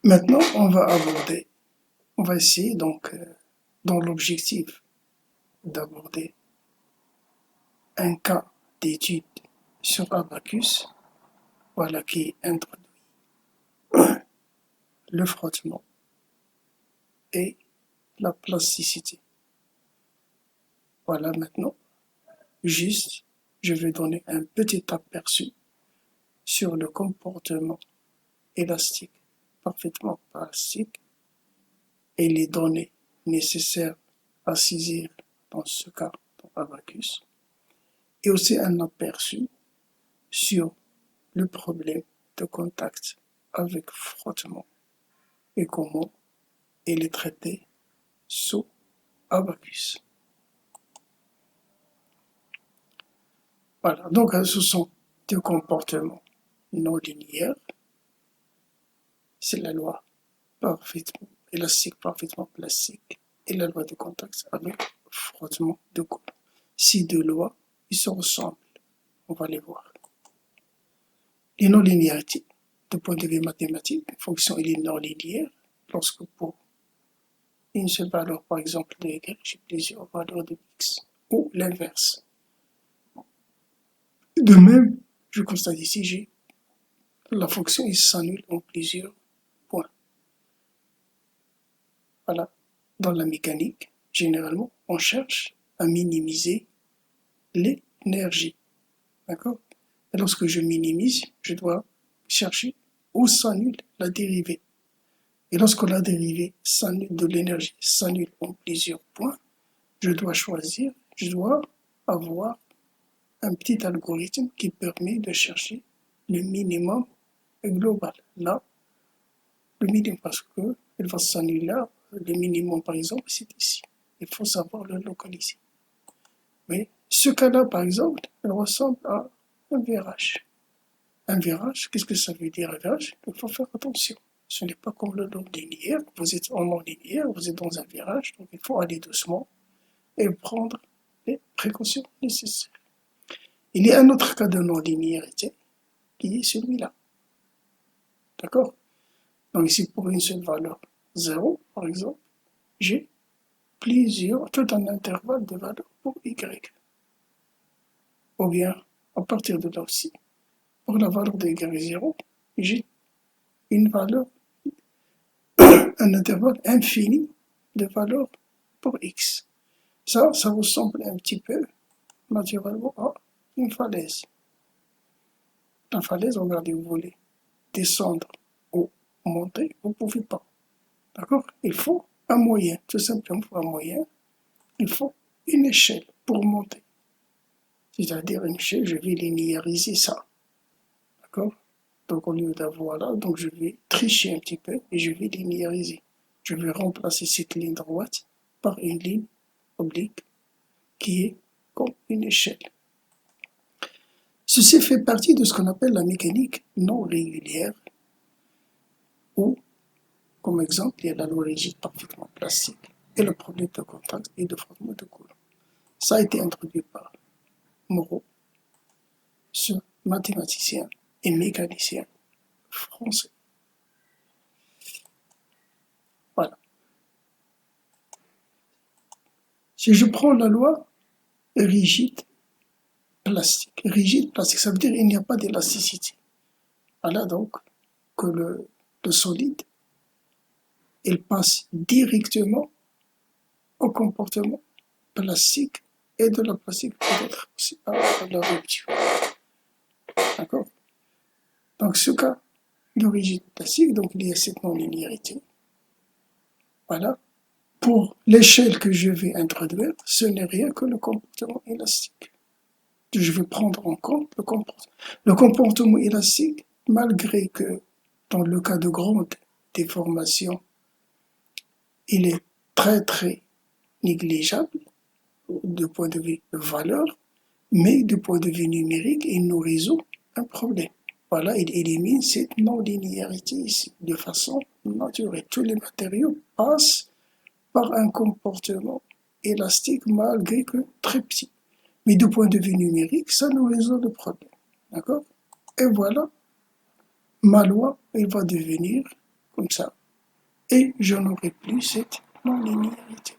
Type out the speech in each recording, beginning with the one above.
Maintenant, on va essayer donc, dans l'objectif d'aborder un cas d'étude sur Abacus, voilà qui introduit le frottement et la plasticité. Voilà maintenant, juste, je vais donner un petit aperçu sur le comportement élastique, parfaitement plastique, et les données nécessaires à saisir dans ce cas dans Abacus, et aussi un aperçu sur le problème de contact avec frottement et comment il est traité sous Abacus. Voilà, donc ce sont deux comportements non linéaires. C'est la loi parfaitement élastique, parfaitement plastique et la loi de contact avec frottement de Coulomb. Ces deux lois, ils se ressemblent. On va les voir. Les non-linéarités, du point de vue mathématique, une fonction est non-linéaire lorsque pour une seule valeur, par exemple, de y, j'ai plusieurs valeurs de x, ou l'inverse. De même, je constate ici, j'ai la fonction s'annule en plusieurs points. Voilà. Dans la mécanique, généralement, on cherche à minimiser l'énergie. D'accord? Et lorsque je minimise, je dois chercher où s'annule la dérivée. Et lorsque la dérivée de l'énergie s'annule en plusieurs points, je dois avoir un petit algorithme qui permet de chercher le minimum global. Là, le minimum, parce que il va s'annuler là, le minimum par exemple, c'est ici. Il faut savoir le localiser. Mais ce cas-là, par exemple, il ressemble à un virage. Un virage, qu'est-ce que ça veut dire un virage? Il faut faire attention. Ce n'est pas comme le non linéaire. Vous êtes en non linéaire, vous êtes dans un virage, donc il faut aller doucement et prendre les précautions nécessaires. Il y a un autre cas de non-linéarité qui est celui-là. D'accord? Donc ici, pour une seule valeur 0, par exemple, j'ai tout un intervalle de valeurs pour y. Ou bien, à partir de là aussi, pour la valeur de y0, j'ai une valeur, un intervalle infini de valeurs pour x. Ça ressemble un petit peu, naturellement, à une falaise. La falaise, regardez, vous voulez descendre ou monter, vous ne pouvez pas. D'accord? Il faut un moyen, tout simplement pour un moyen, il faut une échelle pour monter. C'est-à-dire une échelle, je vais linéariser ça. D'accord? Donc au lieu d'avoir là, donc je vais tricher un petit peu et je vais linéariser. Je vais remplacer cette ligne droite par une ligne oblique qui est comme une échelle. Ceci fait partie de ce qu'on appelle la mécanique non régulière, où, comme exemple, il y a la loi rigide parfaitement plastique et le problème de contact et de frottement de Coulomb. Ça a été introduit par Moreau, ce mathématicien et mécanicien français. Voilà. Si je prends la loi rigide plastique, ça veut dire qu'il n'y a pas d'élasticité. Voilà donc que le solide, il passe directement au comportement plastique et de la plastique peut-être aussi à la rupture. D'accord? Donc ce cas de rigide plastique, donc il y a cette non-linéarité. Voilà. Pour l'échelle que je vais introduire, ce n'est rien que le comportement élastique. Je vais prendre en compte le comportement. Le comportement élastique, malgré que dans le cas de grande déformation, il est très très négligeable du point de vue de valeur, mais du point de vue numérique, il nous résout un problème. Voilà, il élimine cette non-linéarité ici de façon naturelle. Tous les matériaux passent par un comportement élastique malgré que très petit. Mais du point de vue numérique, ça nous résout le problème. D'accord? Et voilà, ma loi, elle va devenir comme ça, et je n'aurai plus cette non-linéarité.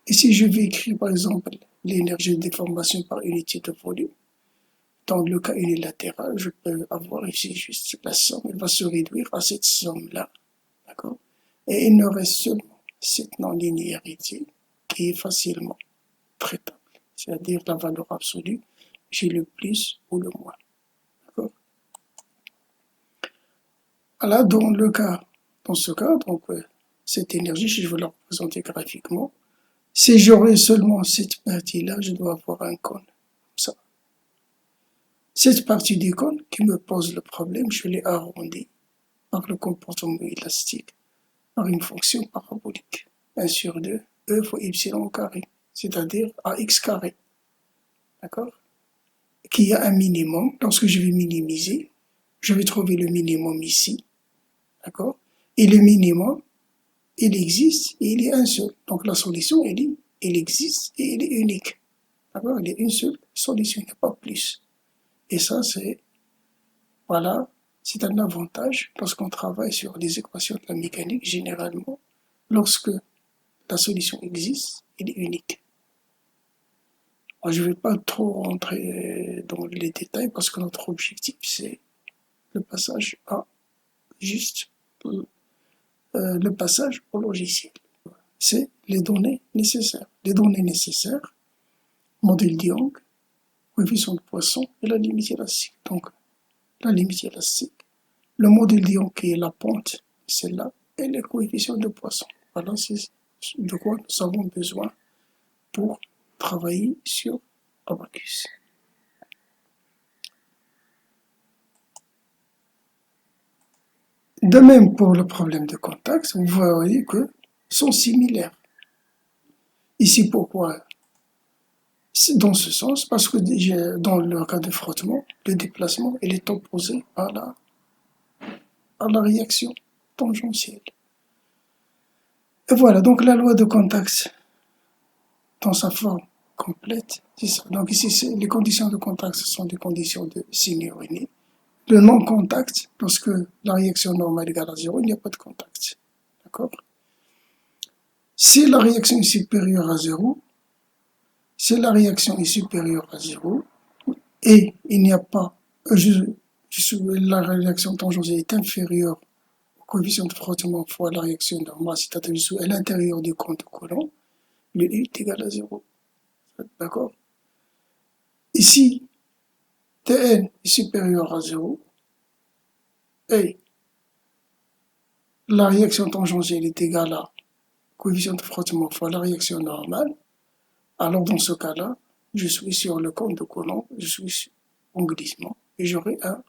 Et si je vais écrire par exemple l'énergie de déformation par unité de volume, dans le cas unilatéral, je peux avoir ici juste la somme, elle va se réduire à cette somme-là, d'accord? Et il ne reste seulement cette non-linéarité qui est facilement traitable, c'est-à-dire la valeur absolue, j'ai le plus ou le moins, d'accord? Voilà, dans ce cas, donc, cette énergie, si je veux la représenter graphiquement, si j'aurais seulement cette partie-là, je dois avoir un cône, comme ça. Cette partie du cône qui me pose le problème, je l'ai arrondie par le comportement élastique, par une fonction parabolique. 1 sur 2, E fois Y au carré, c'est-à-dire AX carré, d'accord? Qui a un minimum, lorsque je vais minimiser, je vais trouver le minimum ici, d'accord? Et le minimum, il existe et il est un seul. Donc la solution, elle existe et elle est unique. D'accord? Il y a une seule solution, il n'y a pas plus. Et ça, voilà, c'est un avantage lorsqu'on travaille sur les équations de la mécanique, généralement, lorsque la solution existe, elle est unique. Alors, je ne vais pas trop rentrer dans les détails parce que notre objectif, c'est le passage à juste le passage au logiciel. C'est les données nécessaires. Les données nécessaires, modèle de Young, coefficient de Poisson et la limite élastique. Donc, la limite élastique, le modèle de Young qui est la pente, celle-là, et les coefficients de Poisson. Voilà, c'est de quoi nous avons besoin pour travailler sur Abacus. De même pour le problème de contact, vous voyez que sont similaires. Ici, pourquoi? Dans ce sens, parce que dans le cas de frottement, le déplacement il est opposé à la réaction tangentielle. Et voilà, donc la loi de contact dans sa forme complète, c'est ça. Donc ici, les conditions de contact, ce sont des conditions de Signorini. Le non-contact, lorsque la réaction normale est égale à 0, il n'y a pas de contact. D'accord? Si la réaction est supérieure à 0, si la réaction est supérieure à 0, et il n'y a pas, la réaction tangentielle est inférieure au coefficient de frottement fois la réaction normale, c'est-à-dire à l'intérieur du compte Coulomb, le U est égal à 0. D'accord? Ici, Tn est supérieur à 0, et la réaction tangentielle est égale à coefficient de frottement fois la réaction normale, alors dans ce cas-là, je suis sur le compte de Coulomb, je suis en glissement, et j'aurai un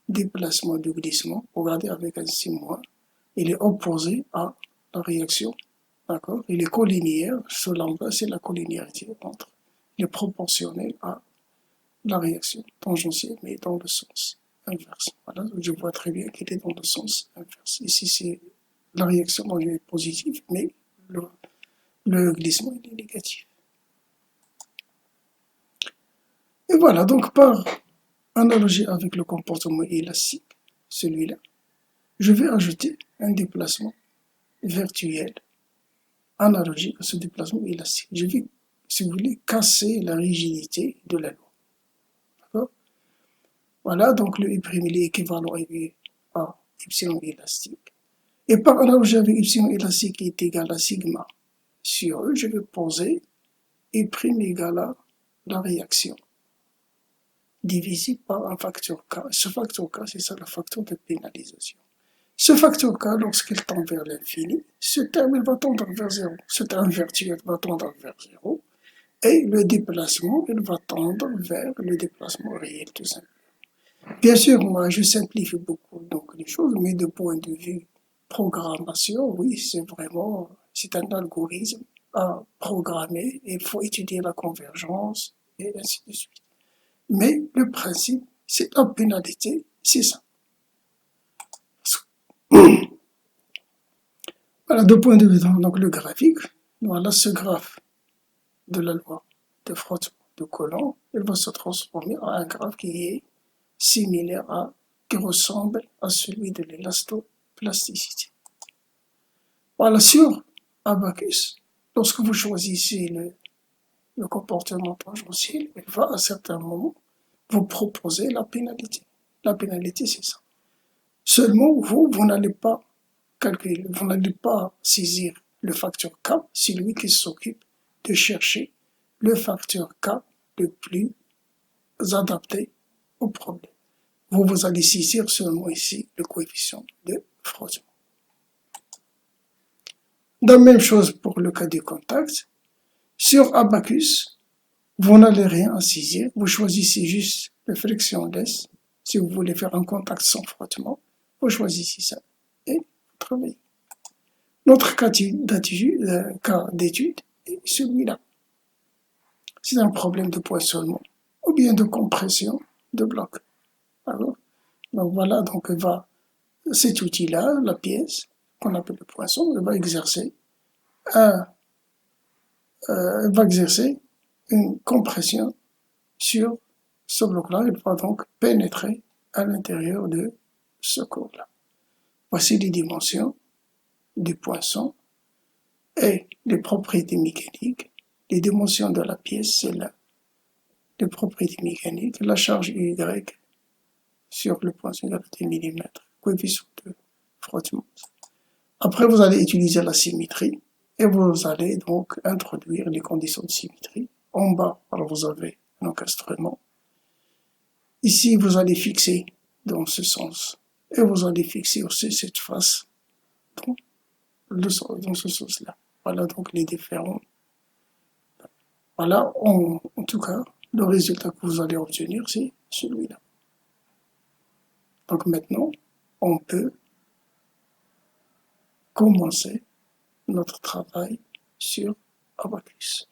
déplacement de glissement, regardez avec un signe moins, il est opposé à la réaction, d'accord? Il est collinéaire, cela c'est la collinéarité entre, il est proportionnel à la réaction tangentielle, mais dans le sens inverse. Voilà, je vois très bien qu'il est dans le sens inverse. Ici, c'est la réaction est positive, mais le glissement il est négatif. Et voilà, donc par analogie avec le comportement élastique, celui-là, je vais ajouter un déplacement virtuel analogique à ce déplacement élastique. Je vais, si vous voulez, casser la rigidité de la loi. D'accord? Voilà, donc le U' il est équivalent à epsilon élastique. Et par analogie avec epsilon élastique qui est égal à sigma sur E, je vais poser U' égale à la réaction divisé par un facteur K. Ce facteur K, c'est ça le facteur de pénalisation. Ce facteur K, lorsqu'il tend vers l'infini, ce terme il va tendre vers 0. Ce terme virtuel va tendre vers 0. Et le déplacement, il va tendre vers le déplacement réel, tout simplement. Bien sûr, moi, je simplifie beaucoup donc, les choses, mais de point de vue programmation, oui, c'est un algorithme à programmer. Il faut étudier la convergence et ainsi de suite. Mais le principe, c'est la pénalité, c'est ça. Voilà, de point de vue donc le graphique, voilà ce graphe de la loi de frottement de Coulomb, il va se transformer en un graphe qui est similaire qui ressemble à celui de l'élastomère. plasticité. Voilà, sur Abacus, lorsque vous choisissez le comportement tangentiel, il va à certains moments vous proposer la pénalité. La pénalité, c'est ça. Seulement, vous n'allez pas calculer, vous n'allez pas saisir le facteur K, c'est lui qui s'occupe de chercher le facteur K le plus adapté au problème. Vous allez saisir seulement ici le coefficient de frottement. La même chose pour le cas du contact. Sur Abacus, vous n'allez rien saisir, vous choisissez juste le frictionless. Si vous voulez faire un contact sans frottement, vous choisissez ça et vous travaillez. Notre cas d'étude est celui-là. C'est un problème de poinçonnement ou bien de compression de bloc. Alors, donc voilà, donc cet outil-là, la pièce qu'on appelle le poinçon, elle va exercer une compression sur ce bloc-là. Il va donc pénétrer à l'intérieur de ce corps-là. Voici les dimensions du poinçon et les propriétés mécaniques. Les dimensions de la pièce, c'est là. Les propriétés mécaniques, la charge Y sur le poinçon de 10 mm, coefficient de frottement. Après, vous allez utiliser la symétrie et vous allez donc introduire les conditions de symétrie. En bas, alors vous avez un encastrement. Ici, vous allez fixer dans ce sens et vous allez fixer aussi cette face dans ce sens-là. Voilà donc les différents. Voilà, en tout cas, le résultat que vous allez obtenir, c'est celui-là. Donc maintenant, on peut commencer notre travail sur Abacus.